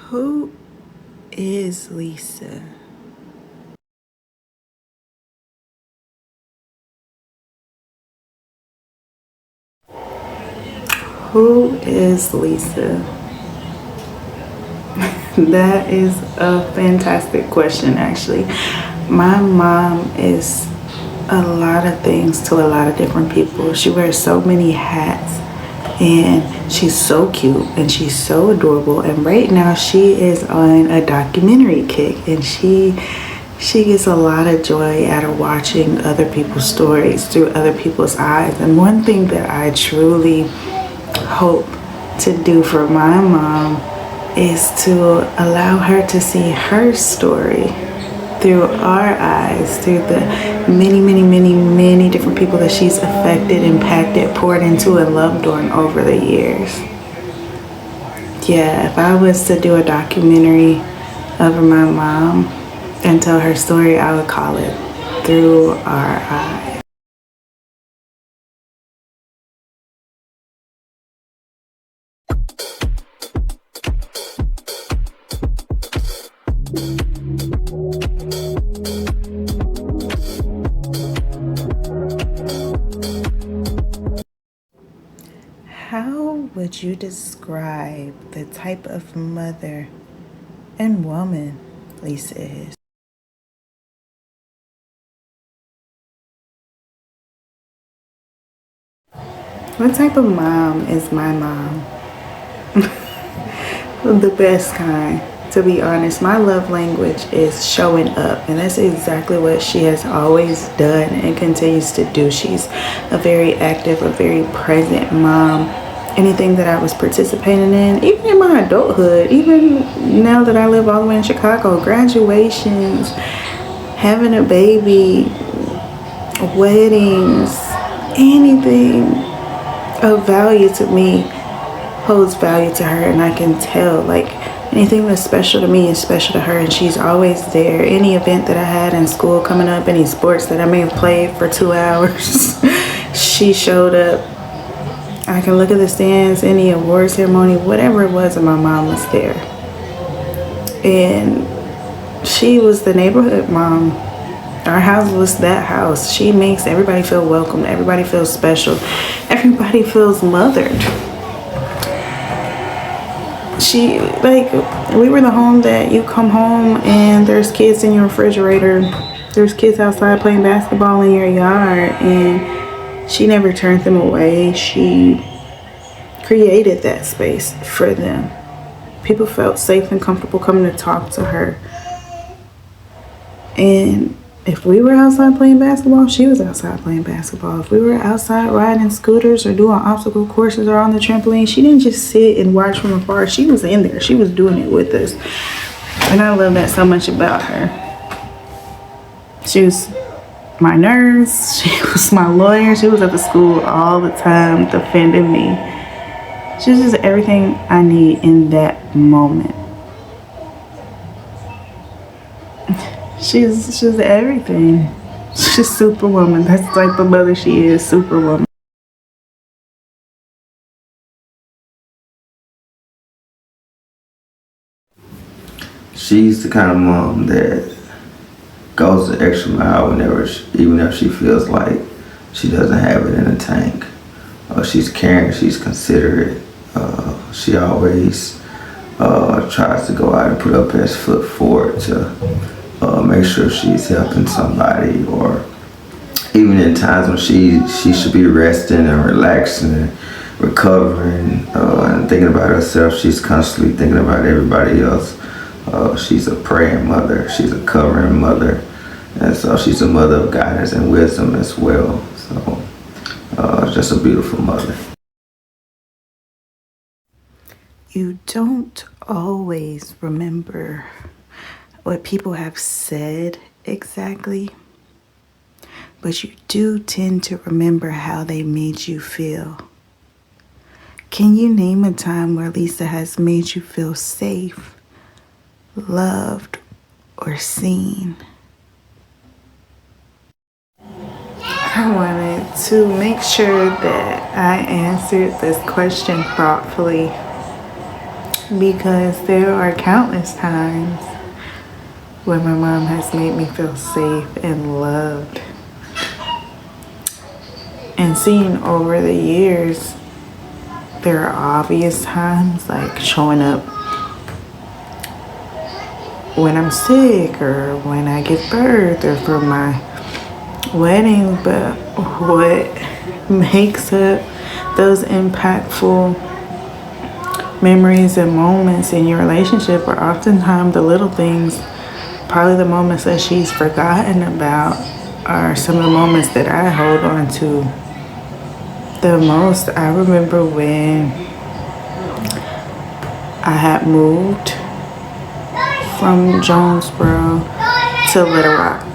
Who is Lisa? Who is Lisa? That is a fantastic question, actually. My mom is a lot of things to a lot of different people. She wears so many hats and she's so cute and she's so adorable. And right now she is on a documentary kick and she gets a lot of joy out of watching other people's stories through other people's eyes. And one thing that I truly hope to do for my mom is to allow her to see her story through our eyes, through the many different people that she's affected, impacted, poured into, and loved on over the years. Yeah, if I was to do a documentary of my mom and tell her story, I would call it Through Our Eyes. How would you describe the type of mother and woman Lisa is? What type of mom is my mom? The best kind. To be honest, my love language is showing up, and that's exactly what she has always done and continues to do. She's a very active, a very present mom. Anything that I was participating in, even in my adulthood, even now that I live all the way in Chicago, graduations, having a baby, weddings, anything of value to me holds value to her, and I can tell, like, anything that's special to me is special to her, and she's always there. Any event that I had in school coming up, any sports that I may have played for 2 hours, she showed up. I can look at the stands, any award ceremony, whatever it was, and my mom was there. And she was the neighborhood mom. Our house was that house. She makes everybody feel welcome. Everybody feels special. Everybody feels mothered. We were the home that you come home and there's kids in your refrigerator. There's kids outside playing basketball in your yard, and she never turned them away. She created that space for them. People felt safe and comfortable coming to talk to her. And if we were outside playing basketball, she was outside playing basketball. If we were outside riding scooters or doing obstacle courses or on the trampoline, she didn't just sit and watch from afar. She was in there. She was doing it with us. And I love that so much about her. She was my nurse. She was my lawyer. She was at the school all the time defending me. She was just everything I need in that moment. She's everything. She's superwoman. That's the type of mother she is, superwoman. She's the kind of mom that goes the extra mile even if she feels like she doesn't have it in the tank. She's caring, she's considerate. She always tries to go out and put her best foot forward to make sure she's helping somebody, or even in times when she should be resting and relaxing and recovering and thinking about herself, she's constantly thinking about everybody else. She's a praying mother, she's a covering mother, and so she's a mother of guidance and wisdom as well. So just a beautiful mother. You don't always remember what people have said exactly, but you do tend to remember how they made you feel. Can you name a time where Lisa has made you feel safe, loved, or seen? I wanted to make sure that I answered this question thoughtfully. because there are countless times where my mom has made me feel safe and loved. And seeing over the years, there are obvious times like showing up when I'm sick or when I give birth or for my wedding, but what makes up those impactful memories and moments in your relationship are oftentimes the little things. Probably the moments that she's forgotten about are some of the moments that I hold on to the most. I remember when I had moved from Jonesboro to Little Rock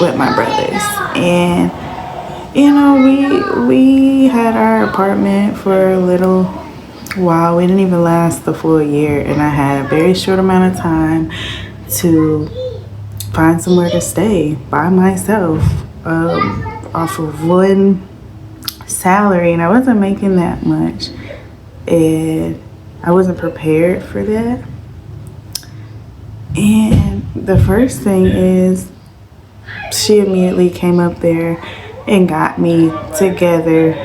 with my brothers, and we had our apartment for a little while. We didn't even last the full year, and I had a very short amount of time to find somewhere to stay by myself, off of one salary, and I wasn't making that much, and I wasn't prepared for that. And the first thing is, she immediately came up there and got me together.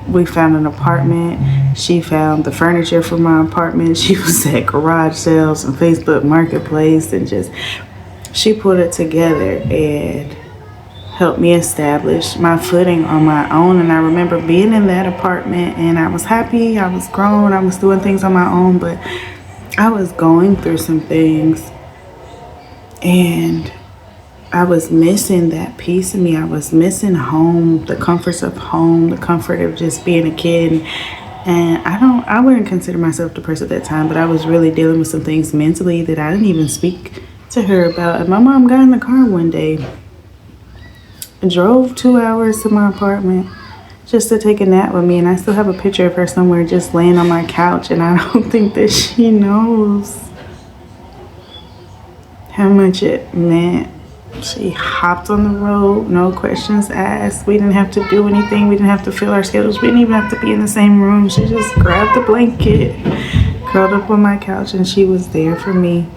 We found an apartment. She found the furniture for my apartment. She was at garage sales and Facebook Marketplace, and she put it together and helped me establish my footing on my own. And I remember being in that apartment, and I was happy. I was grown. I was doing things on my own, but I was going through some things. And I was missing that piece of me. I was missing home, the comforts of home, the comfort of just being a kid. And I wouldn't consider myself depressed at that time, but I was really dealing with some things mentally that I didn't even speak to her about. And my mom got in the car one day, drove 2 hours to my apartment just to take a nap with me. And I still have a picture of her somewhere just laying on my couch. And I don't think that she knows how much it meant. She hopped on the road, no questions asked. We didn't have to do anything. We didn't have to fill our schedules. We didn't even have to be in the same room. She just grabbed the blanket, curled up on my couch, and she was there for me.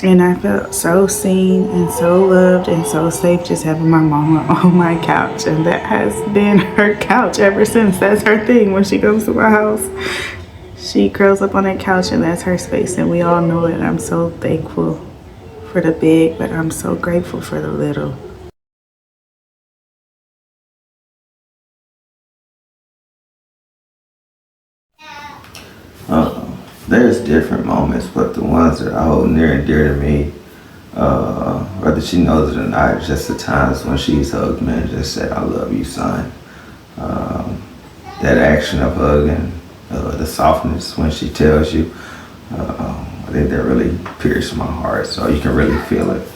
And I felt so seen and so loved and so safe just having my mama on my couch. And that has been her couch ever since. That's her thing. When she comes to my house, she curls up on that couch, and that's her space. And we all know it. I'm so thankful for the big, but I'm so grateful for the little. There's different moments, but the ones that I hold near and dear to me, whether she knows it or not, just the times when she's hugged me and just said, "I love you, son." That action of hugging, the softness when she tells you, I think that really pierced my heart, so you can really feel it.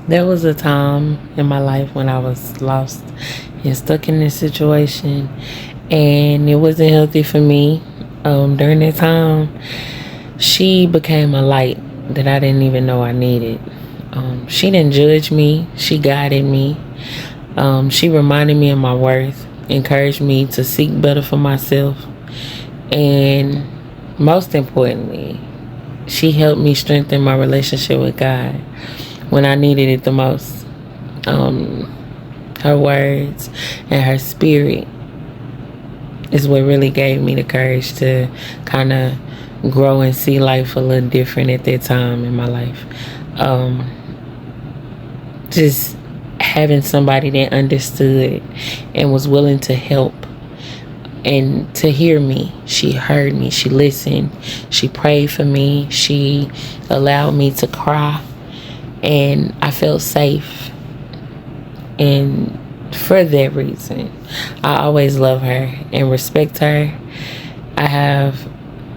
There was a time in my life when I was lost and stuck in this situation, and it wasn't healthy for me. During that time, she became a light that I didn't even know I needed. She didn't judge me. She guided me. She reminded me of my worth, encouraged me to seek better for myself, and most importantly, she helped me strengthen my relationship with God when I needed it the most. Her words and her spirit is what really gave me the courage to kind of grow and see life a little different at that time in my life. Just having somebody that understood and was willing to help and to hear me. She heard me. She listened. She prayed for me. She allowed me to cry. And I felt safe. And for that reason, I always love her and respect her. I have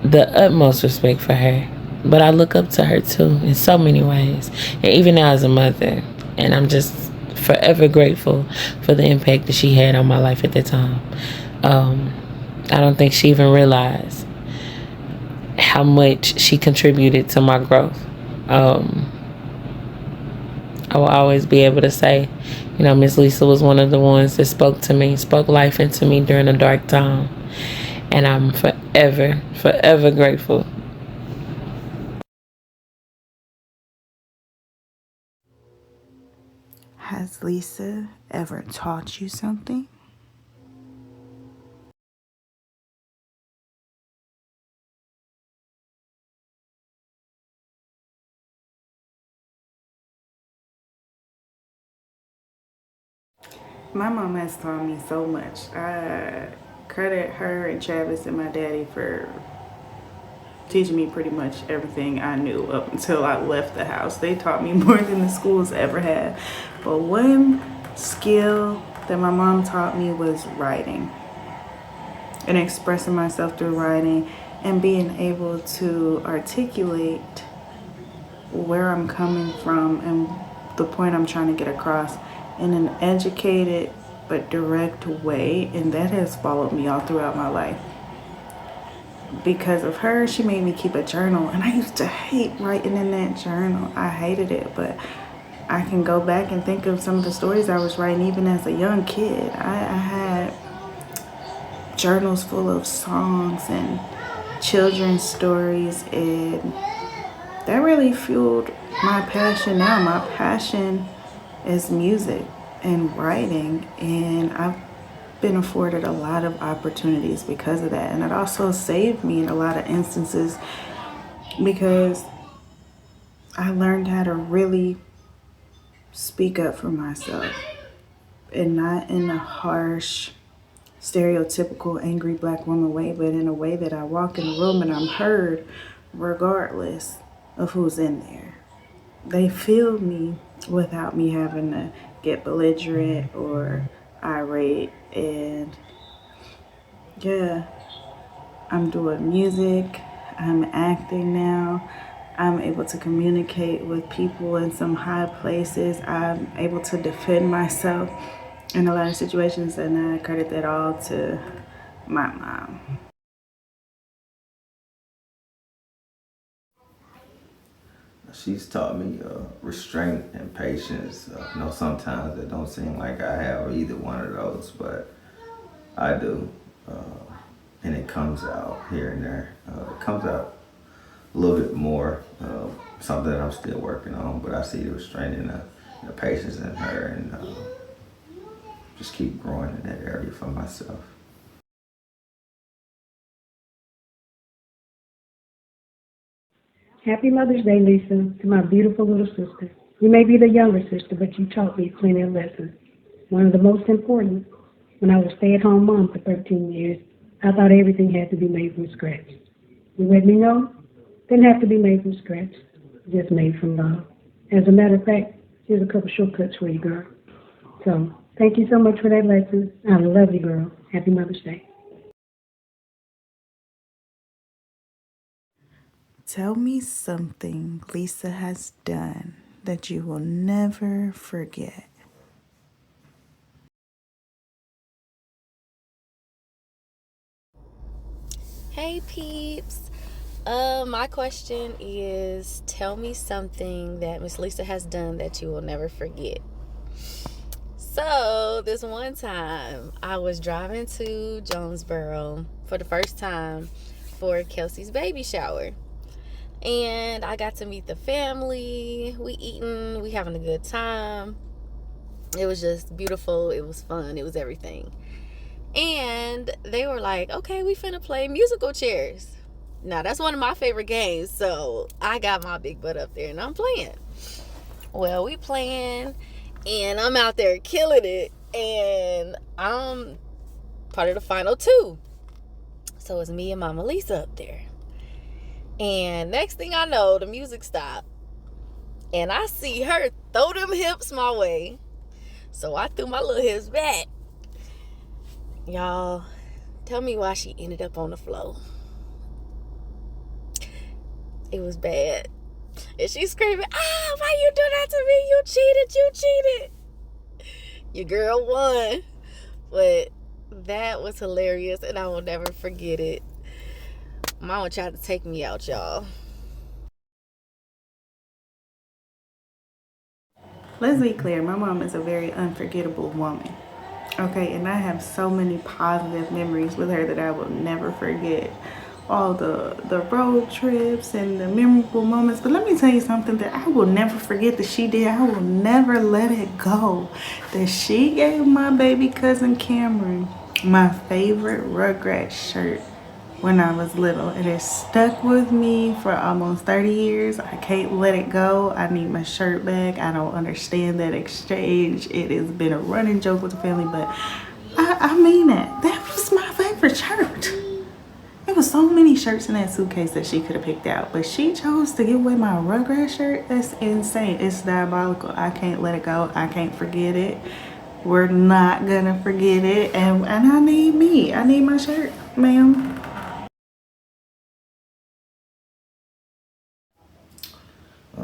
the utmost respect for her. But I look up to her too in so many ways. And even now as a mother. And I'm just forever grateful for the impact that she had on my life at that time. I don't think she even realized how much she contributed to my growth. I will always be able to say, Miss Lisa was one of the ones that spoke to me, spoke life into me during a dark time. And I'm forever, forever grateful. Has Lisa ever taught you something? My mom has taught me so much. I credit her and Travis and my daddy for teaching me pretty much everything I knew up until I left the house. They taught me more than the schools ever had. But one skill that my mom taught me was writing and expressing myself through writing and being able to articulate where I'm coming from and the point I'm trying to get across in an educated but direct way. And that has followed me all throughout my life. Because of her, she made me keep a journal, and I used to hate writing in that journal. I hated it, but I can go back and think of some of the stories I was writing even as a young kid. I had journals full of songs and children's stories, and that really fueled my passion now. My passion is music and writing, and I've been afforded a lot of opportunities because of that. And it also saved me in a lot of instances because I learned how to really speak up for myself and not in a harsh, stereotypical angry black woman way, but in a way that I walk in a room and I'm heard regardless of who's in there. They feel me without me having to get belligerent or irate. And yeah, I'm doing music, I'm acting now, I'm able to communicate with people in some high places, I'm able to defend myself in a lot of situations, and I credit that all to my mom. She's taught me restraint and patience. Sometimes it don't seem like I have either one of those, but I do. And it comes out here and there. It comes out a little bit more, something that I'm still working on, but I see the restraint and the patience in her, and just keep growing in that area for myself. Happy Mother's Day, Lisa, to my beautiful little sister. You may be the younger sister, but you taught me plenty of lessons. One of the most important, when I was stay-at-home mom for 13 years, I thought everything had to be made from scratch. You let me know? Didn't have to be made from scratch, just made from love. As a matter of fact, here's a couple shortcuts for you, girl. So, thank you so much for that lesson. I love you, girl. Happy Mother's Day. Tell me something Lisa has done that you will never forget. Hey peeps. My question is, tell me something that Miss Lisa has done that you will never forget. So this one time I was driving to Jonesboro for the first time for Kelsey's baby shower. And I got to meet the family. We eating, we having a good time. It was just beautiful. It was fun. It was everything. And they were like, okay, we finna play musical chairs. Now, that's one of my favorite games. So I got my big butt up there and I'm playing. Well, we playing and I'm out there killing it. And I'm part of the final two. So it's me and Mama Lisa up there. And next thing I know, the music stopped. And I see her throw them hips my way. So I threw my little hips back. Y'all, tell me why she ended up on the floor. It was bad. And she's screaming, why you do that to me? You cheated. Your girl won. But that was hilarious and I will never forget it. Mama tried to take me out, y'all. let's be clear, my mom is a very unforgettable woman. Okay, and I have so many positive memories with her that I will never forget. All the road trips and the memorable moments. But let me tell you something that I will never forget that she did. I will never let it go. That she gave my baby cousin Cameron my favorite Rugrats shirt when I was little. It has stuck with me for almost 30 years. I can't let it go. I need my shirt back. I don't understand that exchange. It has been a running joke with the family, but I mean that. That was my favorite shirt. There was so many shirts in that suitcase that she could have picked out, but she chose to give away my Rugrats shirt. That's insane. It's diabolical. I can't let it go. I can't forget it. We're not gonna forget it. And I need me. I need my shirt, ma'am.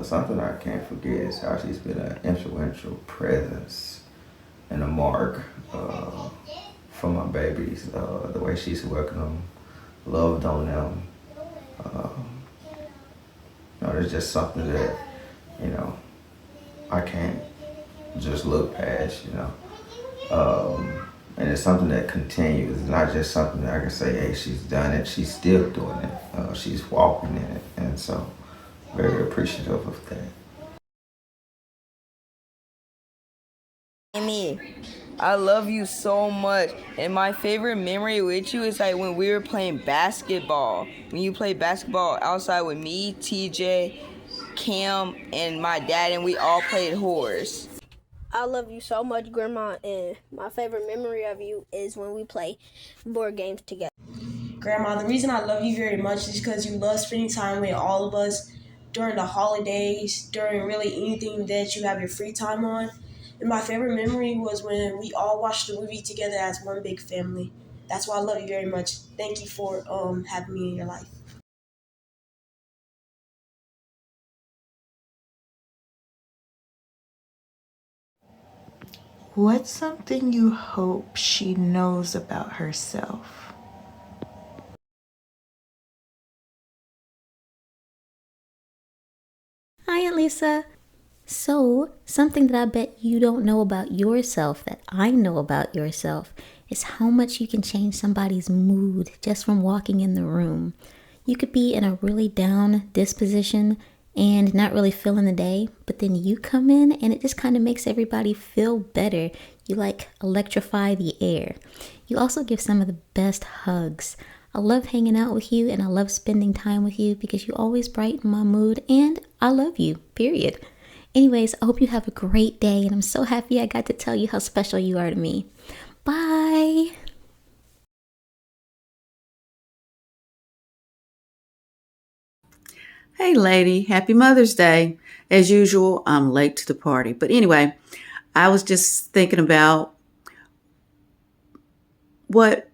Something I can't forget is how she's been an influential presence and a mark for my babies. The way she's welcomed them, loved on them. It's just something that, I can't just look past, and it's something that continues. It's not just something that I can say, hey, she's done it. She's still doing it. She's walking in it. And so, very appreciative of that. Amy, I love you so much. And my favorite memory with you is like when we were playing basketball. When you played basketball outside with me, TJ, Cam, and my dad, and we all played horse. I love you so much, Grandma, and my favorite memory of you is when we play board games together. Grandma, the reason I love you very much is because you love spending time with all of us during the holidays, during really anything that you have your free time on. And my favorite memory was when we all watched the movie together as one big family. That's why I love you very much. Thank you for having me in your life. What's something you hope she knows about herself? Hi, Aunt Lisa. So, something that I bet you don't know about yourself that I know about yourself is how much you can change somebody's mood just from walking in the room. You could be in a really down disposition and not really feeling the day, but then you come in and it just kind of makes everybody feel better. You like electrify the air. You also give some of the best hugs. I love hanging out with you and I love spending time with you because you always brighten my mood and I love you, period. Anyways, I hope you have a great day and I'm so happy I got to tell you how special you are to me. Bye. Hey lady, happy Mother's Day. As usual, I'm late to the party. But anyway, I was just thinking about what's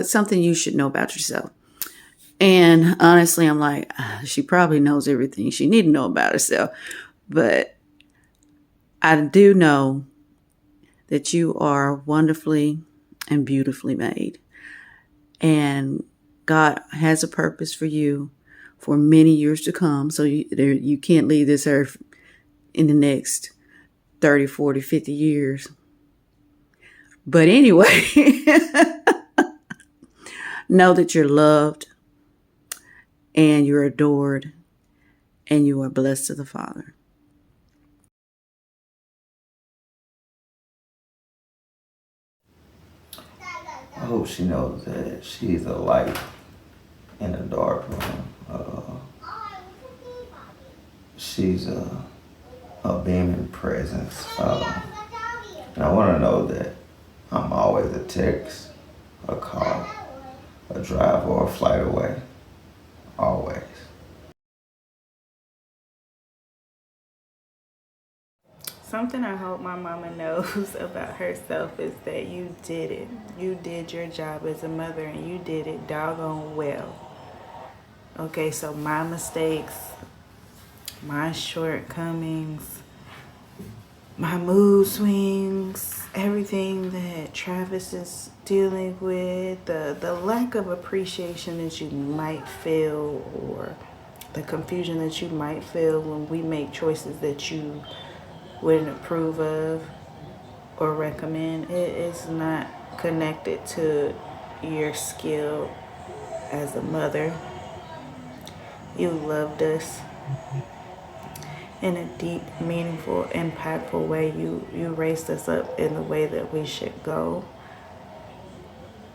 something you should know about yourself. And honestly, I'm like, she probably knows everything she needs to know about herself. But I do know that you are wonderfully and beautifully made. And God has a purpose for you for many years to come. So you can't leave this earth in the next 30, 40, 50 years. But anyway, know that you're loved and you're adored and you are blessed of the Father. I hope she knows that she's a light in a dark room. She's a beaming presence. And I want to know that I'm always a text, a call, a drive, or a flight away. Always. Something I hope my mama knows about herself is that you did it. You did your job as a mother and you did it doggone well. Okay, so my mistakes, my shortcomings, my mood swings, everything that Travis is dealing with, the lack of appreciation that you might feel, or the confusion that you might feel when we make choices that you wouldn't approve of or recommend, it is not connected to your skill as a mother. You loved us in a deep, meaningful, impactful way. You raised us up in the way that we should go.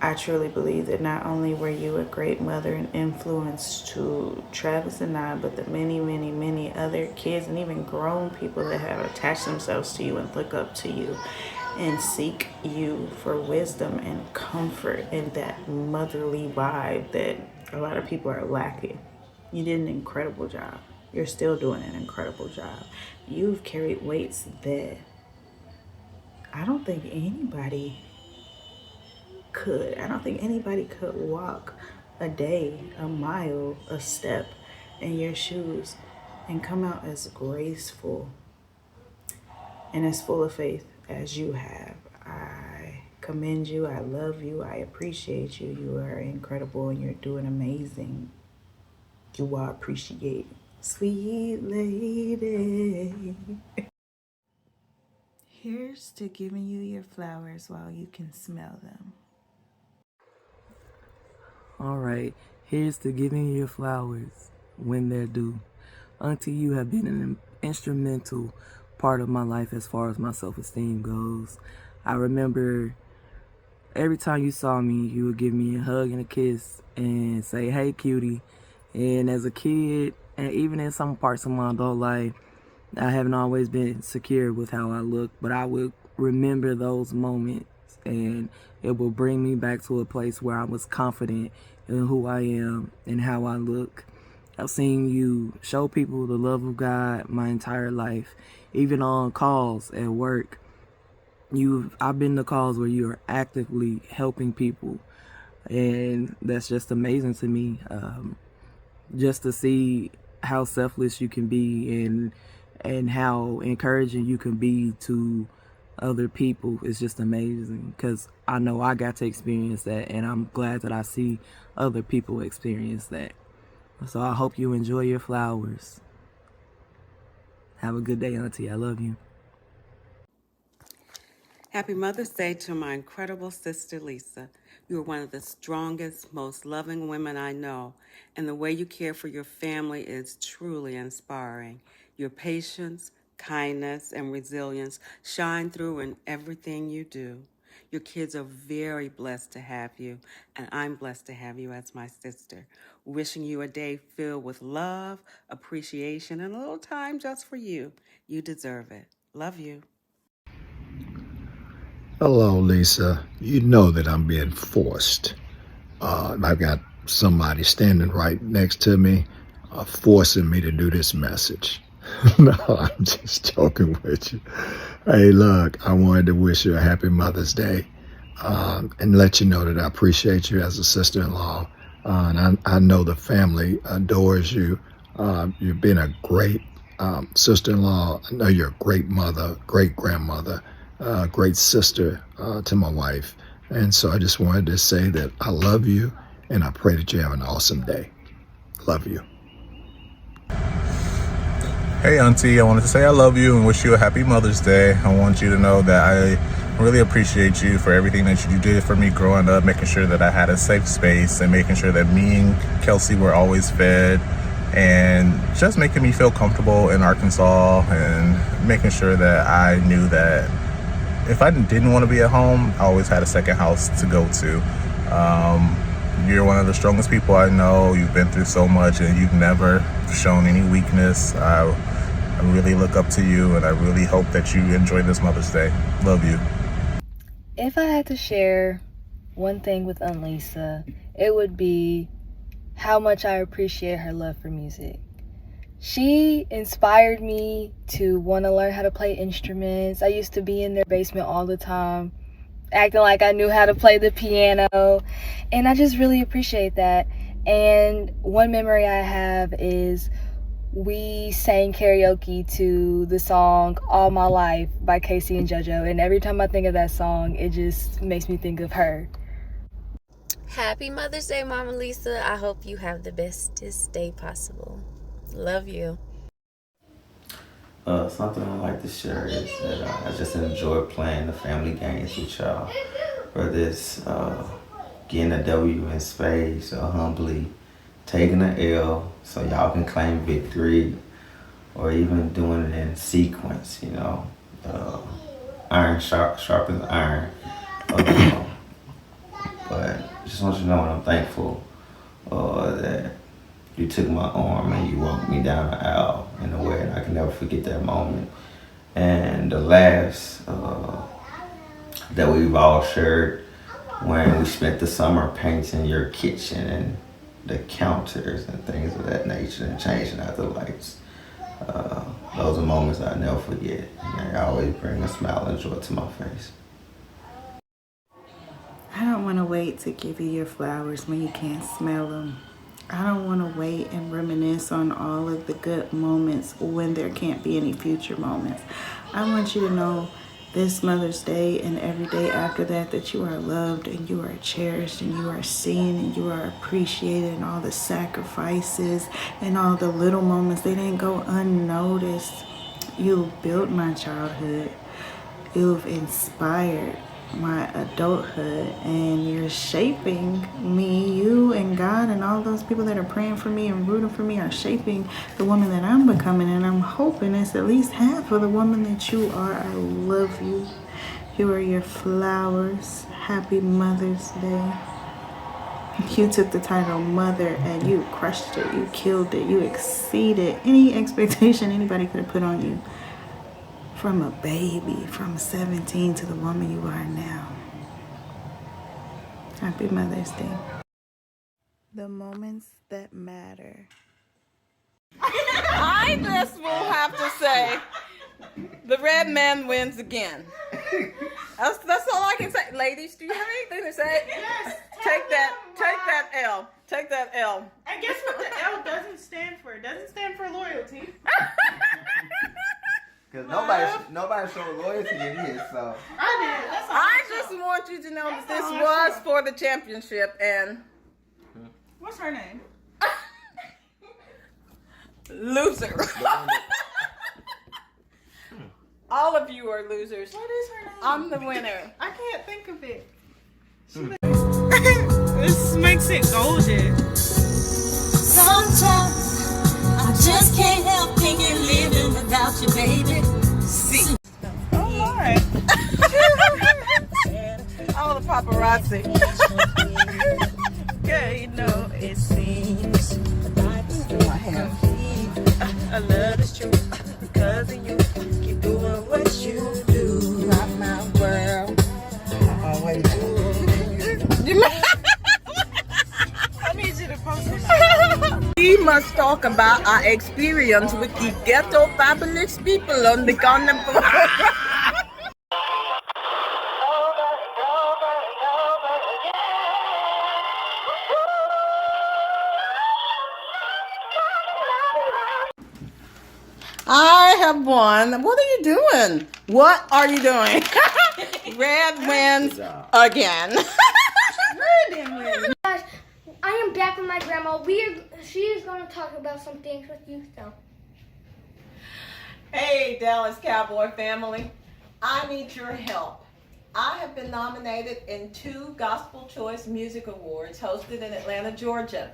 I truly believe that not only were you a great mother and influence to Travis and I, but the many, many, many other kids and even grown people that have attached themselves to you and look up to you and seek you for wisdom and comfort and that motherly vibe that a lot of people are lacking. You did an incredible job. You're still doing an incredible job. You've carried weights that I don't think anybody could. I don't think anybody could walk a day, a mile, a step in your shoes and come out as graceful and as full of faith as you have. I commend you. I love you. I appreciate you. You are incredible and you're doing amazing. You are appreciated. Sweet lady. Here's to giving you your flowers while you can smell them. All right, here's to giving you your flowers when they're due. Auntie, you have been an instrumental part of my life as far as my self-esteem goes. I remember every time you saw me, you would give me a hug and a kiss and say, hey, cutie. And as a kid, and even in some parts of my adult life, I haven't always been secure with how I look, but I would remember those moments and it will bring me back to a place where I was confident in who I am and how I look. I've seen you show people the love of God my entire life, even on calls at work. I've been to calls where you are actively helping people, and that's just amazing to me. Just to see how selfless you can be and how encouraging you can be to other people is just amazing, because I know I got to experience that, and I'm glad that I see other people experience that. So I hope you enjoy your flowers. Have a good day, Auntie. I love you. Happy Mother's Day to my incredible sister, Lisa. You are one of the strongest, most loving women I know, and the way you care for your family is truly inspiring. Your patience, kindness, and resilience shine through in everything you do. Your kids are very blessed to have you, and I'm blessed to have you as my sister. Wishing you a day filled with love, appreciation, and a little time just for you. You deserve it. Love you. Hello, Lisa. You know that I'm being forced. I've got somebody standing right next to me, forcing me to do this message. No, I'm just joking with you. Hey, look, I wanted to wish you a happy Mother's Day and let you know that I appreciate you as a sister-in-law. And I know the family adores you. You've been a great sister-in-law. I know you're a great mother, great grandmother, great sister to my wife. And so I just wanted to say that I love you and I pray that you have an awesome day. Love you. Hey Auntie, I wanted to say I love you and wish you a happy Mother's Day. I want you to know that I really appreciate you for everything that you did for me growing up, making sure that I had a safe space and making sure that me and Kelsey were always fed, and just making me feel comfortable in Arkansas, and making sure that I knew that if I didn't want to be at home, I always had a second house to go to. You're one of the strongest people I know. You've been through so much and you've never shown any weakness. I really look up to you, and I really hope that you enjoy this Mother's Day. Love you. If I had to share one thing with Aunt Lisa, it would be how much I appreciate her love for music. She inspired me to want to learn how to play instruments. I used to be in their basement all the time, acting like I knew how to play the piano, and I just really appreciate that. And one memory I have is we sang karaoke to the song All My Life by Casey and JoJo, and every time I think of that song, it just makes me think of her. Happy Mother's Day, Mama Lisa. I hope you have the bestest day possible. Love you. Something I like to share is that I just enjoy playing the family games with y'all. Whether it's getting a W in spades or humbly taking an L so y'all can claim victory, or even doing it in sequence, you know. Iron sharpens iron. But just want you to know I'm thankful that you took my arm and you walked me down the aisle in a way, and I can never forget that moment. And the last that we've all shared when we spent the summer painting your kitchen and the counters and things of that nature and changing out the lights. Those are moments I never forget. And they always bring a smile and joy to my face. I don't want to wait to give you your flowers when you can't smell them. I don't want to wait and reminisce on all of the good moments when there can't be any future moments. I want you to know this Mother's Day and every day after that, that you are loved and you are cherished and you are seen and you are appreciated, and all the sacrifices and all the little moments, they didn't go unnoticed. You've built my childhood. You've inspired my adulthood, and you're shaping me. You and God and all those people that are praying for me and rooting for me are shaping the woman that I'm becoming, and I'm hoping it's at least half of the woman that you are. I love you. You are your flowers. Happy Mother's Day. You took the title Mother and you crushed it. You killed it. You exceeded any expectation anybody could have put on you. From a baby, from 17 to the woman you are now. Happy Mother's Day. The moments that matter. I just will have to say, the red man wins again. That's all I can say. Ladies, do you have anything to say? Yes. Take that L. Take that L. And guess what the L doesn't stand for? It doesn't stand for loyalty. Because nobody showed loyalty in here, so. I did. I just want you to know that this was for the championship, and what's her name? Loser. All of you are losers. What is her name? I'm the winner. I can't think of it. This makes it golden. Sometimes I just can't help thinking living without you, baby. See. Oh, Lord. All the paparazzi. Yeah, you know, it seems I love is true because of you. Keep doing what you do. Rock my world. Always do. I need you to post it. We must talk about our experience with the ghetto fabulous people on the carnival. I have won. What are you doing? What are you doing? Red wins again. Guys, I am back with my grandma. She is going to talk about some things with you, so. Hey, Dallas Cowboy family. I need your help. I have been nominated in 2 Gospel Choice Music Awards hosted in Atlanta, Georgia.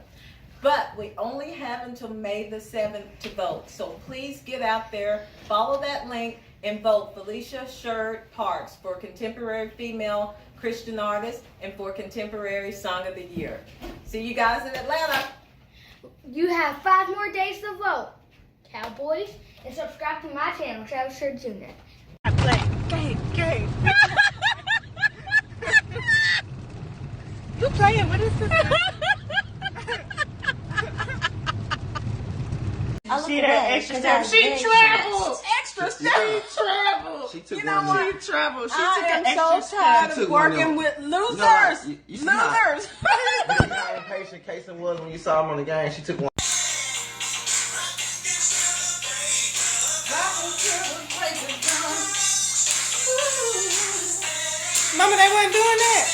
But we only have until May the 7th to vote. So please get out there, follow that link, and vote Felicia Sherd Parks for Contemporary Female Christian Artist and for Contemporary Song of the Year. See you guys in Atlanta. You have 5 more days to vote, Cowboys, and subscribe to my channel, Travis Sherd Jr. I play game. You playing? What is this? See that extra step? She traveled. Extra step. She traveled. She took You know what? She traveled. She took an I am extra so tired step. of working with losers. You see how- Losers. You see how impatient Kason was when you saw him on the game? She took one. Mama, they weren't doing that.